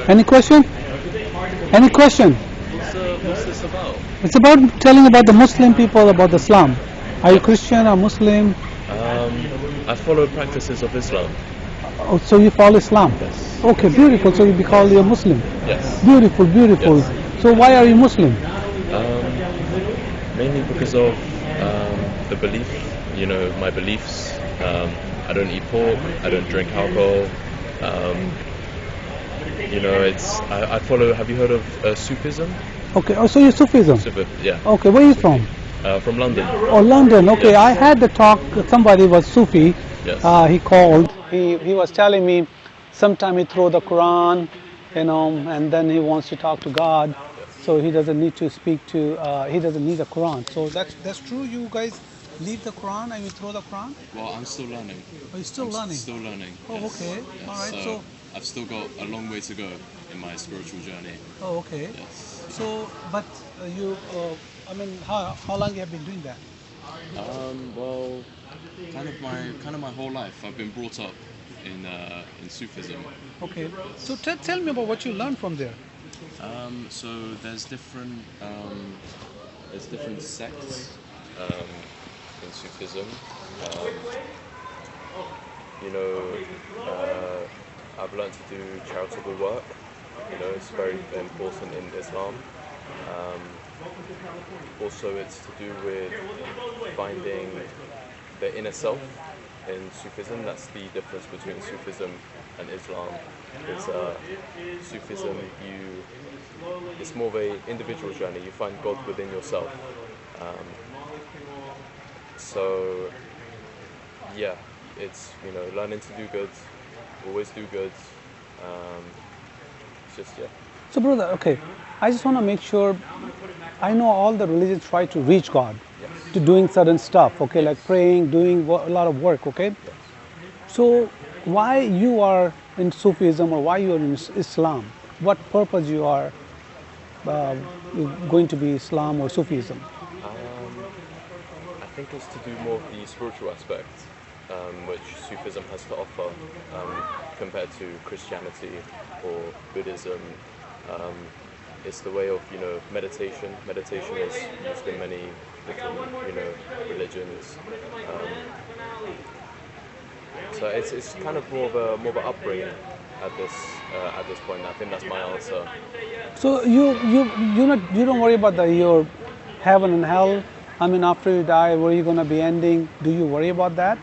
Any question? Any question? What's this about? It's about telling about the Muslim people about Islam. Are you Christian or Muslim? I follow practices of Islam. Oh, so you follow Islam? Yes. Okay, beautiful. So you be called a Muslim. Yes. Beautiful, beautiful. Yes. So why are you Muslim? Mainly because of the belief, my beliefs. I don't eat pork, I don't drink alcohol. I follow, have you heard of Sufism? Okay, oh, so you're Sufism? Sufi, yeah. Okay, where are you from? From London. Oh, London. Okay, Yes. I had the talk, somebody was Sufi. Yes. He called. He was telling me sometime he throw the Quran, and then he wants to talk to God. So he doesn't need to speak to, he doesn't need the Quran. So that's true. You guys leave the Quran and you throw the Quran? Well, I'm still learning. Oh, you're still learning? Still learning. Oh, yes. okay. Yes. All right. So I've still got a long way to go in my spiritual journey. oh, okay. Yes. So, but how long you have been doing that? Well, kind of my whole life. I've been brought up in Sufism. Okay. So tell me about what you learned from there. So there's different sects in Sufism. I've learned to do charitable work. It's very important in Islam. Also, it's to do with finding the inner self in Sufism. That's the difference between Sufism and Islam. It's Sufism, it's more of an individual journey. You find God within yourself. So yeah, it's learning to do good, always do good. It's just So brother, okay, I just want to make sure, I know all the religions try to reach God, Yes. to doing certain stuff, okay, like praying, doing a lot of work, okay? Yes. So why you are in Sufism or why you are in Islam? What purpose you are going to be Islam or Sufism? I think it's to do more of the spiritual aspect, which Sufism has to offer compared to Christianity or Buddhism. It's the way of meditation. Meditation is used in many different religions. So it's kind of more of an upbringing at this point. I think that's my answer. So you don't worry about your heaven and hell. I mean, after you die, where you gonna be ending? Do you worry about that?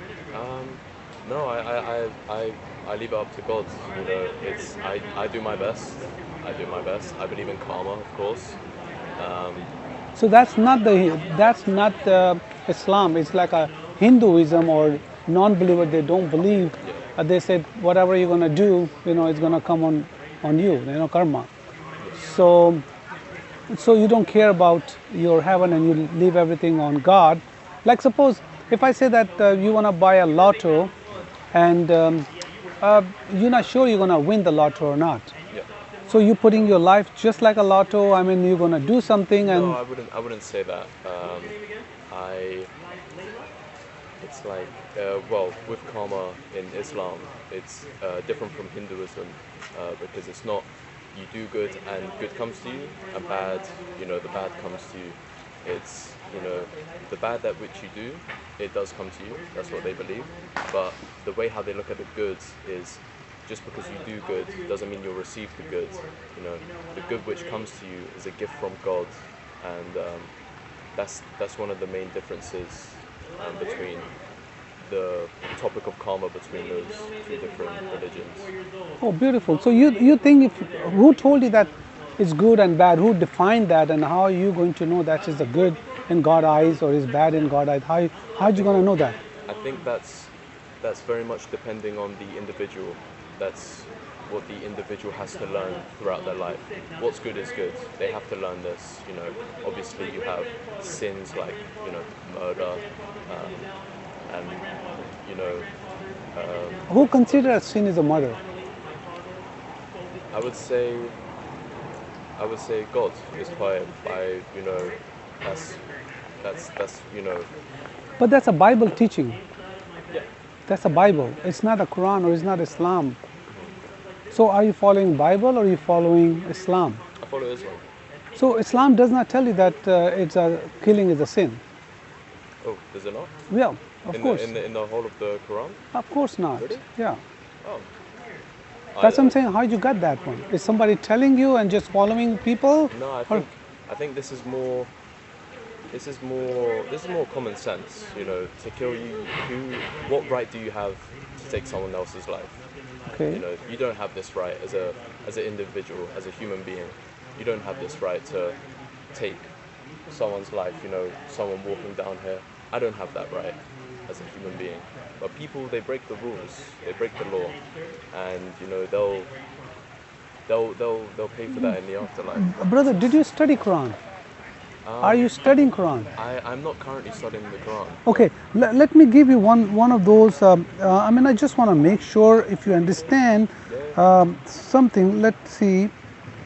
No, I leave it up to God. I do my best. I do my best. I believe in karma, of course. So that's not the Islam. It's like a Hinduism or non-believer. They don't believe. Yeah. They said whatever you're gonna do, it's gonna come on you. Karma. So you don't care about your heaven and you leave everything on God. Like suppose if I say that you wanna buy a lotto, and you're not sure you're gonna win the lotto or not. Yeah. So you're putting your life just like a lotto. I mean, you're gonna do something and. No, I wouldn't say that. It's like, with karma in Islam, it's different from Hinduism because it's not you do good and good comes to you, and bad, the bad comes to you. It's, the bad that which you do, it does come to you. That's what they believe. But the way how they look at the good is just because you do good doesn't mean you'll receive the good. The good which comes to you is a gift from God, and that's one of the main differences between the topic of karma between those two different religions. Oh, beautiful. So you think who told you that it's good and bad? Who defined that, and how are you going to know that is the good in God's eyes or is bad in God's eyes? How are you going to know that? I think that's very much depending on the individual. That's what the individual has to learn throughout their life. What's good is good. They have to learn this. Obviously you have sins like murder, and Who considers sin is a murder? I would say God is by that's But that's a Bible teaching. yeah. That's a Bible. It's not a Quran or it's not Islam. So are you following Bible or are you following Islam? I follow Islam. So Islam does not tell you that killing is a sin. Oh, does it not? Yeah, of course. In the whole of the Quran? Of course not. Really? Yeah. Oh. That's what I'm saying. How you got that one? Is somebody telling you and just following people? No, I think this is more common sense, you know, to kill you. What right do you have to take someone else's life? Okay. You know, you don't have this right as an individual, as a human being. You don't have this right to take someone's life, you know, someone walking down here. I don't have that right as a human being. But people, they break the rules, they break the law, and you know they'll pay for that in the afterlife. Brother, did you study Quran? Are you studying Quran? I'm not currently studying the Quran. Okay, let me give you one of those. I mean, I just want to make sure if you understand something. Let's see.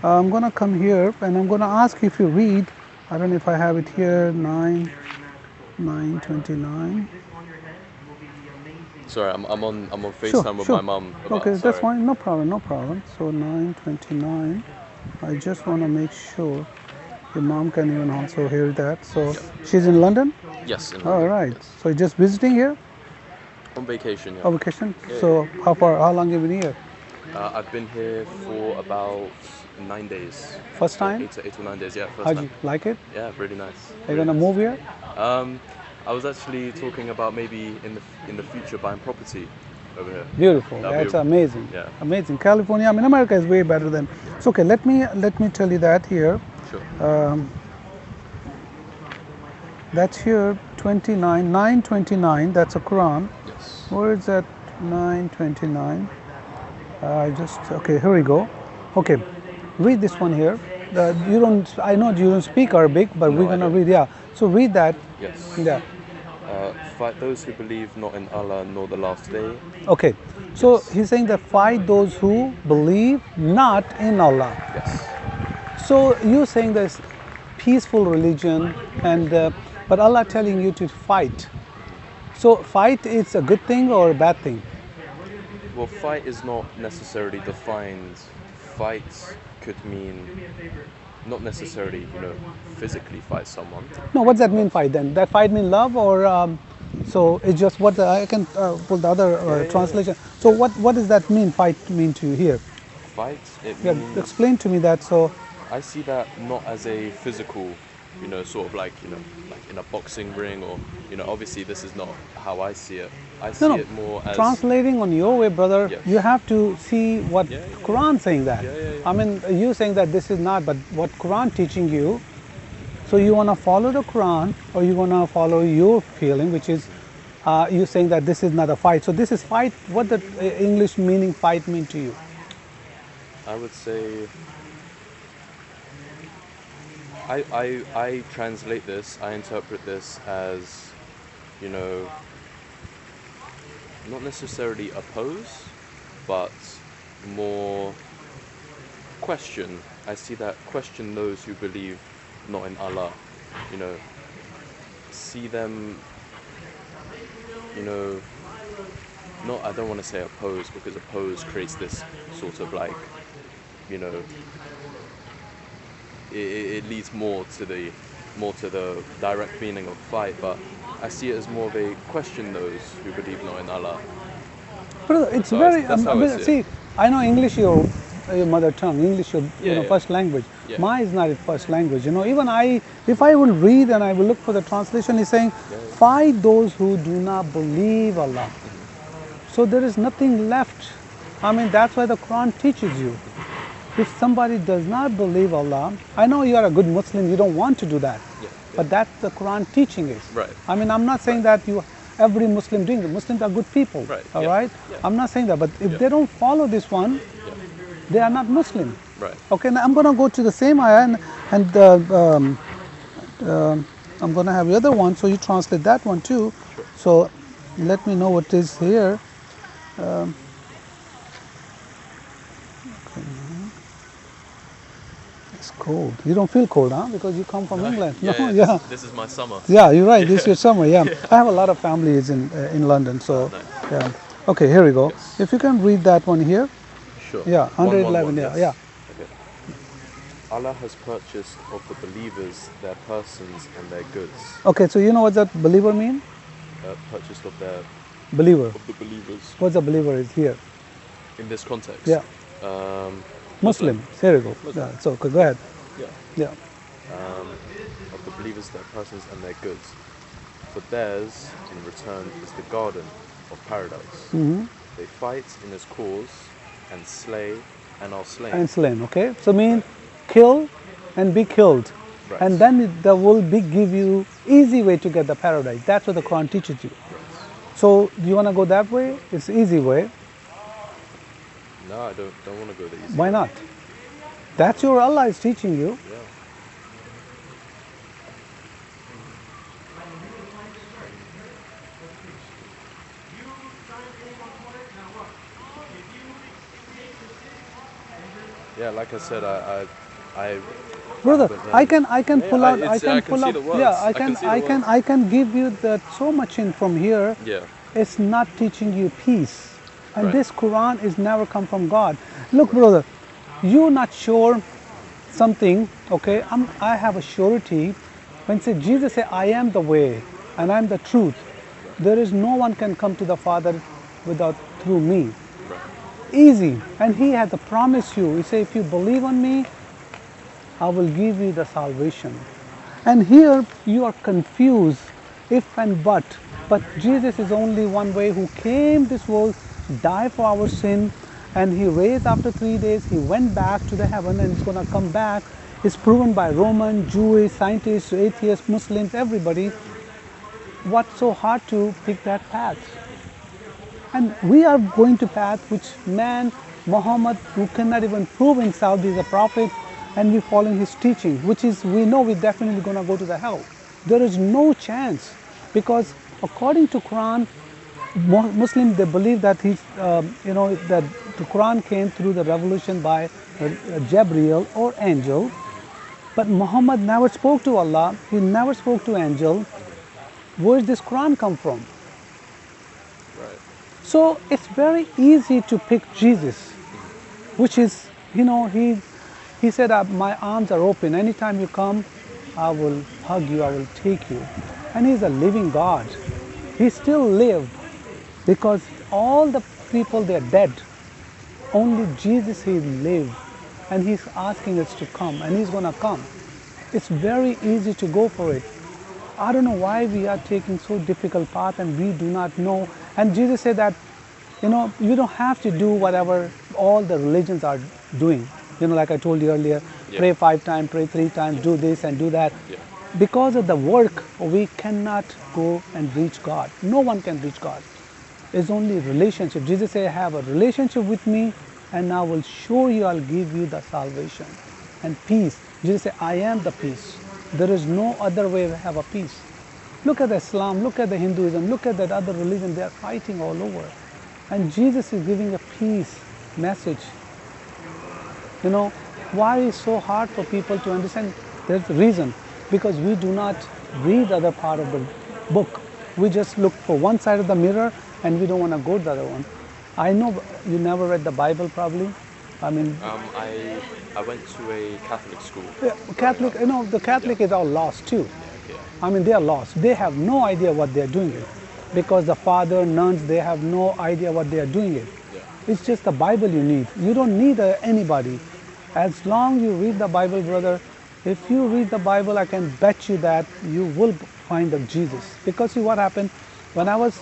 I'm gonna come here and I'm gonna ask you if you read. I don't know if I have it here. 9:29. Sorry, I'm on FaceTime with my mum. Okay, that's fine. No problem. So 9:29. I just want to make sure your mom can even also hear that. So she's in London. Yes. In All London, right. yes. So you're just visiting here? On vacation. Yeah. On vacation. Yeah. So how long have you been here? I've been here for about 9 days. First time? 8 or 9 days. Yeah. First How'd time. you like it? Yeah, really nice. Are you gonna move here? I was actually talking about maybe in the future buying property over here. Beautiful. That'll That's be- amazing. Yeah. Amazing. California. I mean, America is way better than. So okay. Let me tell you that here. Sure. That's here 29, 9:29. That's a Quran. Yes. Where is that 9:29? Okay. Here we go. Okay, read this one here. You don't. I know you don't speak Arabic, but No, we're I gonna don't. read. Yeah. So read that. Yes. Yeah. Fight those who believe not in Allah nor the last day. Okay. So Yes. he's saying that fight those who believe not in Allah. Yes. So you're saying there's peaceful religion, and but Allah telling you to fight. So fight is a good thing or a bad thing? Well, fight is not necessarily defined. Fight could mean not necessarily, you know, physically fight someone. No, what does that mean fight then? That fight mean love or so it's just what I can pull the other translation. So what does that mean? Fight mean to you here? Fight, it Yeah, means explain to me that. So I see that not as a physical, you know, sort of like, you know, like in a boxing ring or, you know, obviously this is not how I see it. I see no, it more as translating on your way, brother. Yes. You have to see what Quran saying that. Yeah. I mean, you saying that this is not, but what Quran teaching you. So you want to follow the Quran, or you want to follow your feeling, which is you saying that this is not a fight. So this is fight. What the English meaning fight mean to you? I would say I translate this, I interpret this as, you know, not necessarily oppose, but more question. I see that question those who believe not in Allah, you know, see them, you know, not, I don't want to say oppose because oppose creates this sort of like, you know, it leads more to the direct meaning of fight, but I see it as more of a question those who believe not in Allah. Brother, it's So very. that's how I see it. See, I know English your mother tongue, English your Yeah. first language. Yeah. Mine is not a first language. You know, even if I will read and I will look for the translation, he's saying, fight those who do not believe Allah. So there is nothing left. I mean, that's why the Quran teaches you. If somebody does not believe Allah, I know you are a good Muslim, you don't want to do that. Yeah. But that's the Quran teaching is. Right. I mean, I'm not saying that every Muslim doing it. Muslims are good people. Right, All yeah, right? yeah. I'm not saying that, but if they don't follow this one, they are not Muslim. Right. Okay, now I'm going to go to the same ayah and I'm going to have the other one, so you translate that one too. Sure. So let me know what is here. It's cold. You don't feel cold, huh? Because you come from England. Yeah. This is my summer. Yeah, you're right. This is your summer. Yeah. I have a lot of families in London, so nice. yeah. Okay, here we go. If you can read that one here. Sure. Yeah, 111. 111, Yeah, yes. yeah. Okay. Allah has purchased of the believers their persons and their goods. Okay, so you know what that believer mean? Purchased Believer. of the believers What's a believer is here? in this context. Yeah, Muslim. Muslim. Here you go. Muslim. Yeah, so okay, go ahead. Yeah. Yeah. Of the believers their persons and their goods. For theirs, in return, is the garden of paradise. They fight in his cause and slay and are slain. And slain. Okay, so mean kill and be killed, Right. and then there will be give you easy way to get the paradise. That's what the Quran teaches you. So do you want to go that way? It's easy way. No, I don't want to go the easy Why way. not? That's your Allah is teaching you. Yeah. Yeah, like I said, I Brother, but, I can yeah, pull out. I it's- can I can pull see up. the words. Yeah, I can see the I can give you that so much in from here. Yeah. It's not teaching you peace, and Right. this Quran is never come from God. Look, brother, you're not sure something. Okay, I have a surety. When say Jesus say, "I am the way and I'm the truth," there is no one can come to the Father without through me. Right. Easy, and He has promised you. He say, "If you believe on me, I will give you the salvation." And here you are confused, if and but. But Jesus is only one way who came this world, died for our sin, and he raised after 3 days. He went back to the heaven and he's going to come back. It's proven by Roman, Jewish, scientists, atheists, Muslims, everybody. What's so hard to pick that path? And we are going to path which man, Muhammad, who cannot even prove himself he is a prophet, and we following his teaching, which is we know we're definitely going to go to the hell. There is no chance, because according to Quran, Muslim they believe that that the Quran came through the revelation by Gabriel or angel, but Muhammad never spoke to Allah. He never spoke to angel. Where does this Quran come from? Right. So it's very easy to pick Jesus, which is, he said, my arms are open. Anytime you come, I will hug you, I will take you. And he's a living God. He still lived because all the people, they're dead. Only Jesus, he lived. And he's asking us to come, and he's going to come. It's very easy to go for it. I don't know why we are taking so difficult path and we do not know. And Jesus said that, you don't have to do whatever all the religions are doing. Like I told you earlier, Yeah. pray 5 times, pray 3 times, do this and do that. Yeah. Because of the work, we cannot go and reach God. No one can reach God. It's only relationship. Jesus said, have a relationship with me, and I will show you, I'll give you the salvation and peace. Jesus said, I am the peace. There is no other way to have a peace. Look at Islam, look at the Hinduism, look at that other religion, they are fighting all over. And Jesus is giving a peace message. Why is so hard for people to understand? There's a reason. Because we do not read the other part of the book. We just look for one side of the mirror and we don't want to go to the other one. I know you never read the Bible probably. I mean, I went to a Catholic school. Catholic, the Catholic is all lost too. Yeah. I mean, they are lost. They have no idea what they are doing it. Because the father, nuns, they have no idea what they are doing it. Yeah. It's just the Bible you need. You don't need anybody. As long you read the Bible, brother, if you read the Bible, I can bet you that you will find the Jesus. Because see what happened, when I was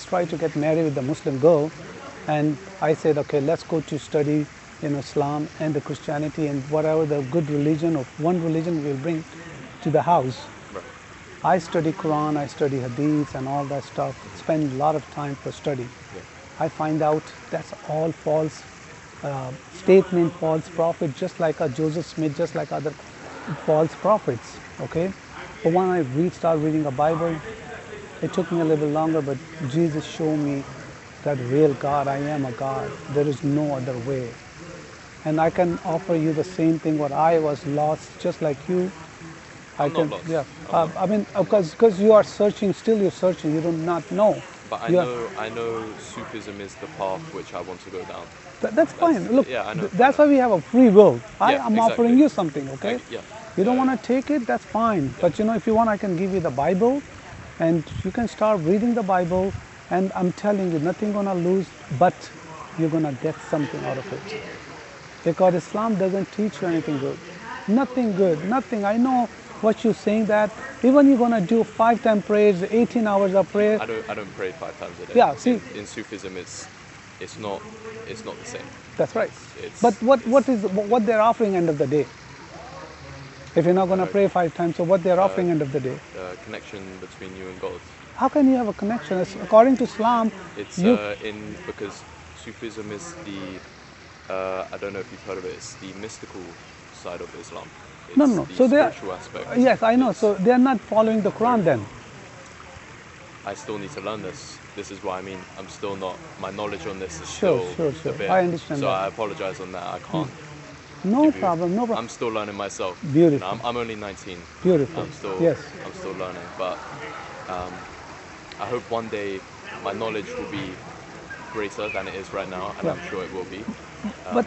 trying to get married with a Muslim girl, and I said, okay, let's go to study Islam and the Christianity and whatever the good religion of one religion we'll bring to the house. Right. I study Quran, I study Hadith and all that stuff, spend a lot of time for study. Yeah. I find out that's all false statement, false prophet, just like a Joseph Smith, just like other false prophets, okay? But when I started reading the Bible, it took me a little longer, but Jesus showed me that real God, I am a God. There is no other way. And I can offer you the same thing, what I was lost, just like you. I'm not lost. Yeah. I'm I mean, because you are searching, still you're searching, you do not know. But I know Sufism is the path which I want to go down. That's fine. Look, yeah, I know. that's why we have a free will. I Yeah, am offering exactly. you something, okay? Yeah. You don't want to take it, that's fine. But if you want, I can give you the Bible, and you can start reading the Bible. And I'm telling you, nothing gonna lose, but you're gonna get something out of it. Because Islam doesn't teach you anything good. Nothing good, nothing. I know what you're saying, that even you're gonna do 5 times prayers, 18 hours of prayer. I don't pray 5 times a day. Yeah, see, In Sufism, it's not the same. that's right. It's But what they're offering end of the day? If you're not gonna pray 5 times, so what they're offering end of the day? connection between you and God. How can you have a connection? According to Islam, It's you because Sufism is the I don't know if you've heard of it. It's the mystical side of Islam. It's no. the So they are, spiritual aspect. yes, I know. It's- So they are not following the Quran then. I still need to learn this. This is what I mean. I'm still not. My knowledge on this is Sure, still sure. a bit. I understand So that. I apologize on that. I can't. No give you- problem, no problem. I'm still learning myself. Beautiful. I'm only 19. Beautiful. Yes. I'm still learning, but I hope one day my knowledge will be greater than it is right now, and I'm sure it will be. But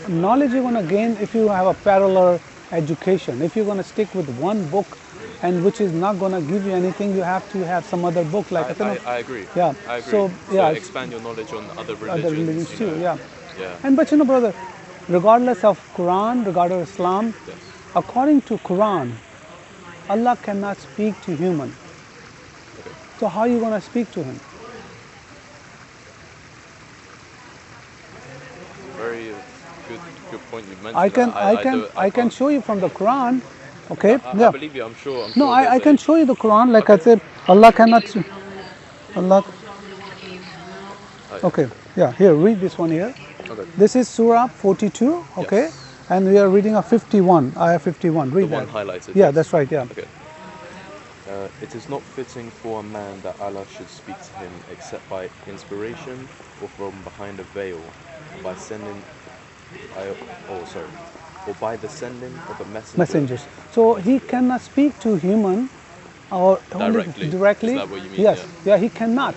knowledge you're going to gain if you have a parallel education. If you're going to stick with one book, and which is not going to give you anything, you have to have some other book. Like I agree. Yeah. I agree. So yeah, expand your knowledge on other religions. other religions too. Yeah. And but brother, regardless of Quran, regardless of Islam, Yes. according to Quran, Allah cannot speak to human. Okay. So how are you going to speak to him? Very good point you mentioned. I can show you from the Quran. Okay. I believe you. I'm sure. No, I there's can show you the Quran. Like I said, Allah cannot. Allah. Okay. Yeah. Here, read this one here. Okay. This is Surah 42. Okay. Yes. And we are reading a 51. Ayah 51. Read The that. one highlighted. Yeah, yes. that's right. Yeah. Okay. It is not fitting for a man that Allah should speak to him except by inspiration or from behind a veil, by sending, or by the sending of a messenger. Messengers. So he cannot speak to human or only directly. Is that what you mean? Yes. Yeah, he cannot.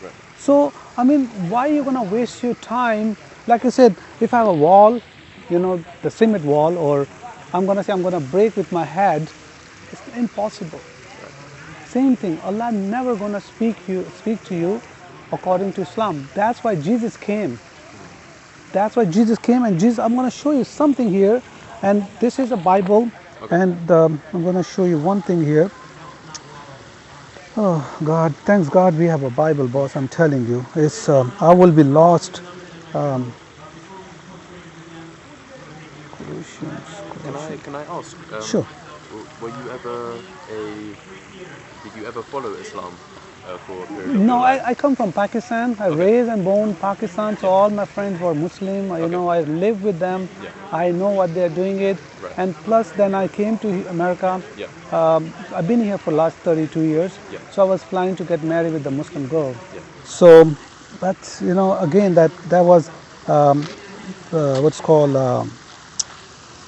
Right. So, I mean, why are you going to waste your time? Like I said, if I have a wall, the cement wall, or I'm going to say I'm going to break with my head, it's impossible. Same thing, Allah never going to speak to you according to Islam. That's why Jesus came. That's why Jesus came, and Jesus, I'm going to show you something here. And this is a Bible, and I'm going to show you one thing here. Oh God, thanks God we have a Bible, boss. I'm telling you, it's I will be lost. Can I ask? Sure. Were you ever Did you ever follow Islam for a period of No, your life? I come from Pakistan. I raised and born in Pakistan, so all my friends were Muslim. I live with them. Yeah. I know what they're doing it. Right. And plus, then I came to America. Yeah. I've been here for last 32 years. Yeah. So I was planning to get married with a Muslim girl. Yeah. So, but again, that was what's called.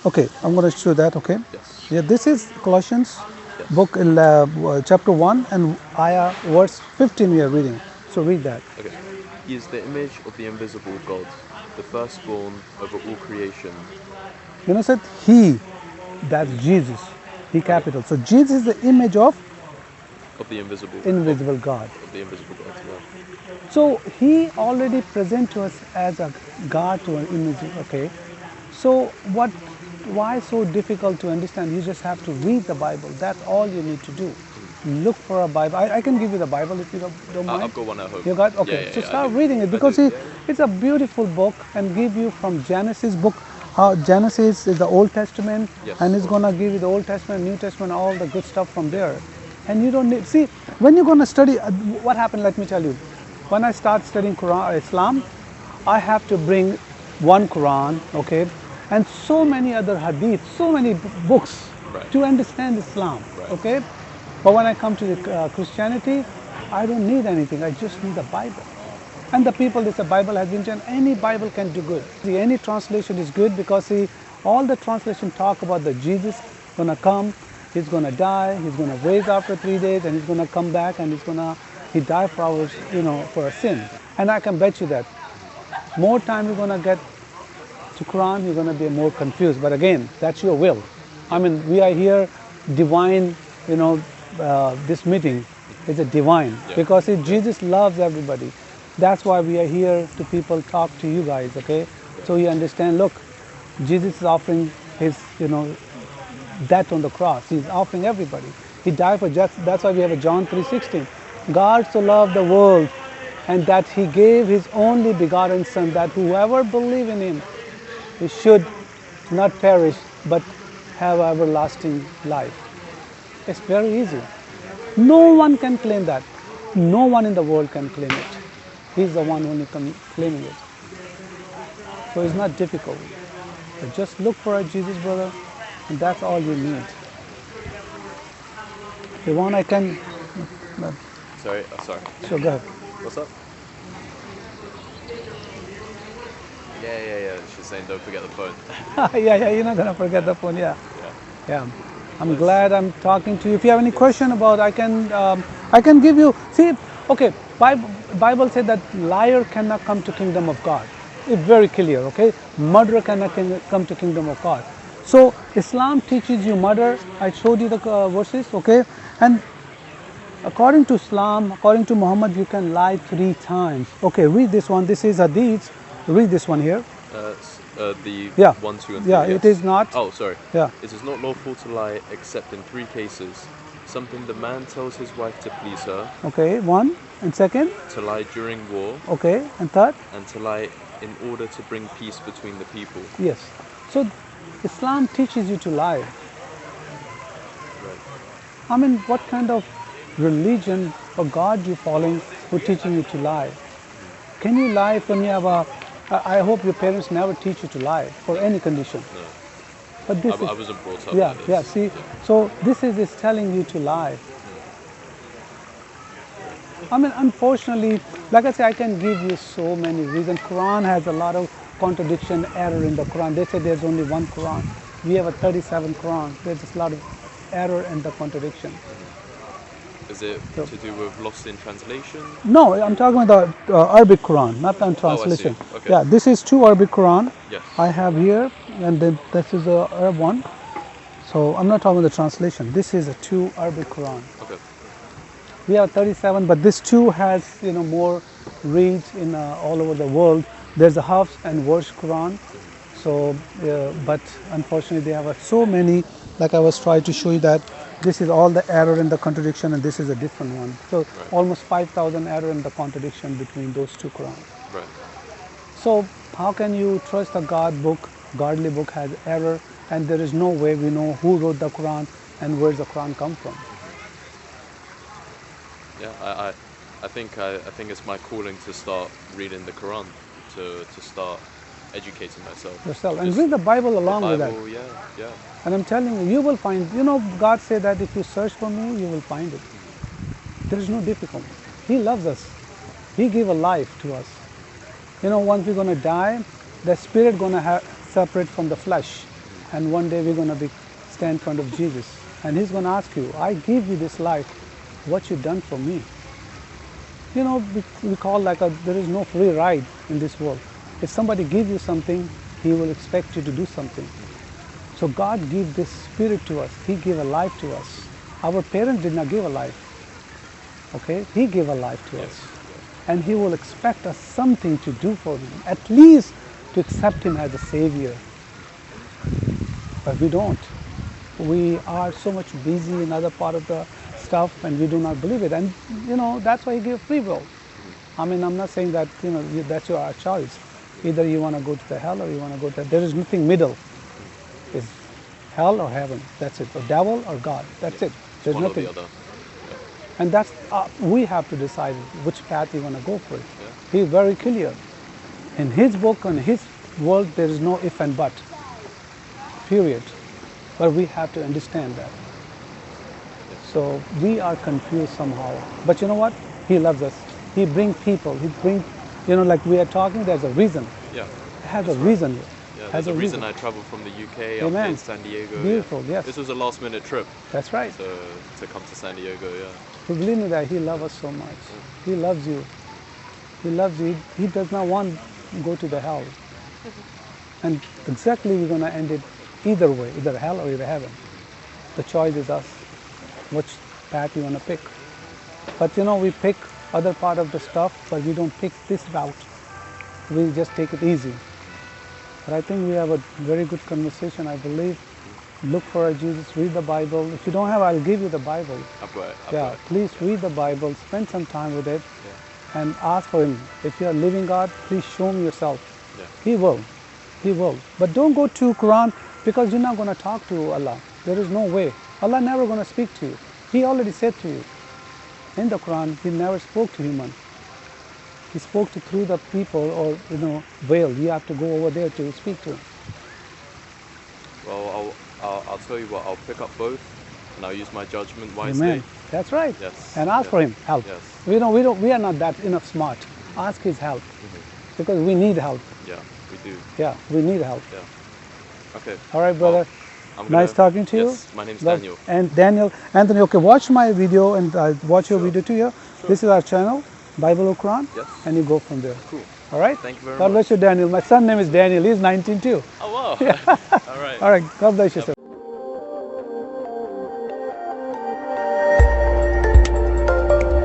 Okay, I'm going to show that. Okay. Yes. Yeah, this is Colossians. Yes. Book chapter 1 and ayah verse 15 we are reading. So read that. Okay. He is the image of the invisible God, the firstborn over all creation. Said he, that's Jesus. He capital. So Jesus is the image of The invisible God. Of the invisible God. Yeah. So he already present to us as a God to an image. Okay. So why so difficult to understand? You just have to read the Bible. That's all you need to do. Look for a Bible. I can give you the Bible if you don't mind. I've got one at home. You got? Okay. Yeah, So yeah, start reading it, because it's a beautiful book, and give you from Genesis book. Genesis is the Old Testament, Yes. and it's gonna give you the Old Testament, New Testament, all the good stuff from there. And you don't need, see, when you're gonna study, what happened? Let me tell you. When I start studying Quran, Islam, I have to bring one Quran, okay, and so many other hadith, so many books to understand Islam, okay. But when I come to the Christianity, I don't need anything. I just need the Bible. And the people, they say Bible has been changed. Any Bible can do good. See, any translation is good, because see, all the translation talk about the Jesus gonna come, he's gonna die, he's gonna raise after 3 days, and he's gonna come back, and he died for our, for our sin. And I can bet you that More time you're going to get to Quran, you're going to be more confused. But again, that's your will. I mean, we are here, divine, this meeting is a divine. Yeah. Because Jesus loves everybody. That's why we are here to people, talk to you guys, okay? So you understand, look, Jesus is offering his, death on the cross. He's offering everybody. He died for just, that's why we have a John 3:16. God so loved the world and that he gave his only begotten son, that whoever believe in him, he should not perish but have everlasting life. It's very easy. No one can claim that. No one in the world can claim it. He's the one only claiming it. So it's not difficult. So just look for a Jesus, brother, and that's all you need. If you want, I can. Sorry. Sure, go ahead. What's up? Yeah. She's saying don't forget the phone. yeah, you're not gonna forget the phone. Yeah. I'm glad I'm talking to you. If you have any question about, I can give you. See, okay. Bible said that liar cannot come to kingdom of God. It's very clear. Okay, murderer cannot come to kingdom of God. So Islam teaches you murder. I showed you the verses. Okay, and according to Islam, according to Muhammad, you can lie 3 times. Okay, read this one. This is Hadith. Read this one here. The Yeah. 1, 2, and 3. Yeah, yes. it is not. Oh, sorry. Yeah. It is not lawful to lie except in 3 cases. Something the man tells his wife to please her, Okay, one and second. to lie during war, Okay, and third. and to lie in order to bring peace between the people. Yes. So Islam teaches you to lie. Right. I mean, what kind of religion or God you following who teaching you to lie? Can you lie when you have a? I hope your parents never teach you to lie for any condition. No. But this I is, wasn't brought up yeah, like this. yeah. See, so this is telling you to lie. I mean, unfortunately, like I say, I can give you so many reasons. Quran has a lot of contradiction, error in the Quran. They say there's only one Quran. We have a 37 Quran. There's just a lot of error and the contradiction. Is it So- to do with lost in translation? No, I'm talking about the Arabic Quran, not the translation. Okay. Yeah, this is 2 Arabic Quran Yes. I have here, and then this is a Arab one. So I'm not talking about the translation. This is a 2 Arabic Quran. Okay. We have 37, but this 2 has more reads in all over the world. There's a Hafs and Warsh Quran. So, but unfortunately, they have so many. Like I was trying to show you that this is all the error and the contradiction, and this is a different one. So almost 5,000 error and the contradiction between those 2 Qurans. Right. So how can you trust a godly book has error, and there is no way we know who wrote the Quran and where the Quran come from? Yeah. I think it's my calling to start reading the Quran, to start educating myself. Yourself, and Just read the Bible along with that. Bible, yeah. And I'm telling you, you will find, God said that if you search for me, you will find it. There is no difficulty. He loves us. He gave a life to us. Once we're going to die, the spirit going to separate from the flesh. And one day we're going to stand in front of Jesus. And he's going to ask you, I give you this life. What you done for me? We call there is no free ride in this world. If somebody gives you something, he will expect you to do something. So God gave this spirit to us. He gave a life to us. Our parents did not give a life. Okay? He gave a life to us. And he will expect us something to do for him. At least to accept him as a savior. But we don't. We are so much busy in other part of the stuff, and we do not believe it. And that's why he gave free will. I mean, I'm not saying that that's your choice. Either you want to go to the hell or you want to go to. There is nothing middle. It's hell or heaven. That's it. Or devil or God. That's it. There's One or nothing. the other. And that's we have to decide which path you want to go for. Yeah. He's very clear. In his book, in his world, there is no if and but. Period. But we have to understand that. So we are confused somehow. But you know what? He loves us. He brings people. He brings, like we are talking, there's a reason. Yeah. It has a reason. Yeah, Has there's a reason I traveled from the UK up Amen. to San Diego. Beautiful, yeah. yes. This was a last minute trip That's right. to come to San Diego, yeah. So believe me that he loves us so much. He loves you. He loves you. He does not want go to the hell. And exactly we're going to end it either way, either hell or either heaven. The choice is us, which path you want to pick. But we pick other part of the stuff, but we don't pick this route. We just take it easy. But I think we have a very good conversation, I believe. Look for a Jesus, read the Bible. If you don't have, I'll give you the Bible. I've got it. Yeah, please read the Bible, spend some time with it, and ask for Him. If you are living God, please show me yourself. Yeah. He will. He will. But don't go to Quran, because you're not going to talk to Allah. There is no way. Allah never going to speak to you. He already said to you. In the Quran, He never spoke to human. He spoke through the people or veil. You have to go over there to speak to Him. Well, I'll tell you what. I'll pick up both, and I'll use my judgment wisely. Amen. That's right. Yes. And ask for Him help. Yes. We are not that enough smart. Ask His help, because we need help. Yeah, we do. Yeah, we need help. Yeah. Okay. All right, brother. I'm Nice talking to you. Yes, my name's Daniel. And Anthony, okay, watch my video and watch your video too here. Sure. This is our channel, Bible or Quran, yes. And you go from there. Cool. All right? Thank you very much. God bless you, Daniel. My son name is Daniel. He's 19 too. Oh, wow. All right. All right. God bless you, sir.